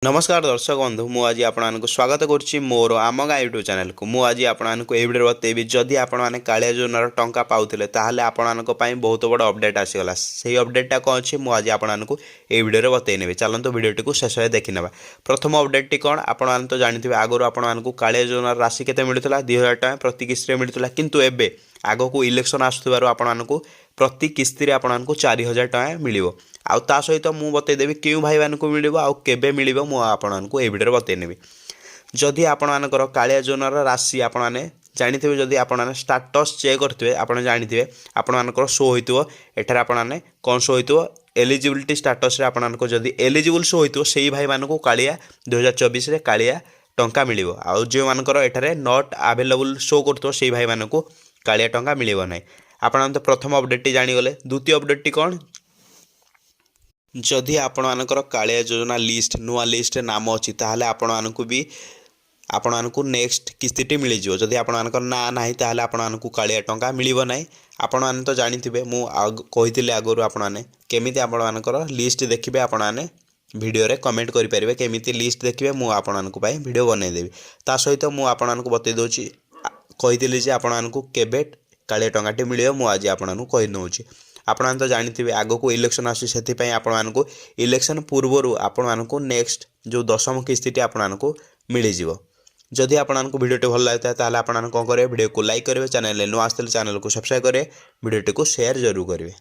नमस्कार दर्शक बंधु मु आज आपको स्वागत करुच्ची मोर आम गाँ यूट्यूब चैनल को मु आज आपको ये वीडियो बतेबी जदि आपने कालिया योजनार टंका पाउथिले ताहले आपनको बहुत बड़ अपडेट आसीगला से अपडेटा कौन अच्छी मुझे आपको ये वीडियो बतई नेबी चलते वीडियो को शेष देखी ना। प्रथम अपडेट टी कौन आपने तो जानते आगुरी आपको कालिया योजनार राशि केते मिलुतला 2000 टଙ୍କା प्रति किस्ती मिलुतला किंतु एबे आग को इलेक्शन आसुथिबारु आपको प्रति किस्ती आपको 4000 टଙ୍କା मिलिबो आउ ता सहित मु बतईदेवी क्यों भाई मानक मिल आउ केबे मिलिबो मु आपको ये वीडियो बतई नेबी। जदि आपणकर कालिया योजनार राशि आपने जानते जदि आपने स्टाटस चेक करते आपने जानते आपणकर शो होइतो एठार आपने कौन शो होइतो एलिजिबिलिटी स्टाटस आपको जदि एलिजिबल शो होइतो सेही भाई मानक कालिया 2024 रे कालिया टंका मिलिबो आउ जो मानकर एठारे नॉट अवेलेबल शो करतो सेही भाई मानक कालिया टंका मिलिबो नै। आपन तो प्रथम अपडेट टी जानिगले। द्वितीय अपडेट टी कौन जदि आपणकर कालिया योजना लिस्ट नुआ लिस्ट नाम अच्छी ताहले आपको भी आपको नेक्स्ट किस्ती मिल जाव जदि आपणकर ना ना ताहले आपको कालिया टंका मिलिबो नै। आपण तो जानते मु कही आगुरी आपने केमी आपणकर लिस्ट देखिए आपने वीडियो रे कमेंट करेंगे केमी लिस्ट देखिए मुझे आपको वीडियो बनईदेवी ता सहित मुझे बतई दूसरी कही आपको केबे कालिया टंकाटी मिले मुझे आज आपको कही नौची। आपन तो जानते आग को इलेक्शन आसपाई आपको इलेक्शन पूर्वर आपको नेक्स्ट जो 10म किस्ती आपको मिल जाव। जदि आपको वीडियो भल लगता है आपको कौन करेंगे वीडियो को लाइक करेंगे चैनल नुआ आसते चैनल को सब्सक्राइब करेंगे वीडियो को शेयर जरूर करेंगे।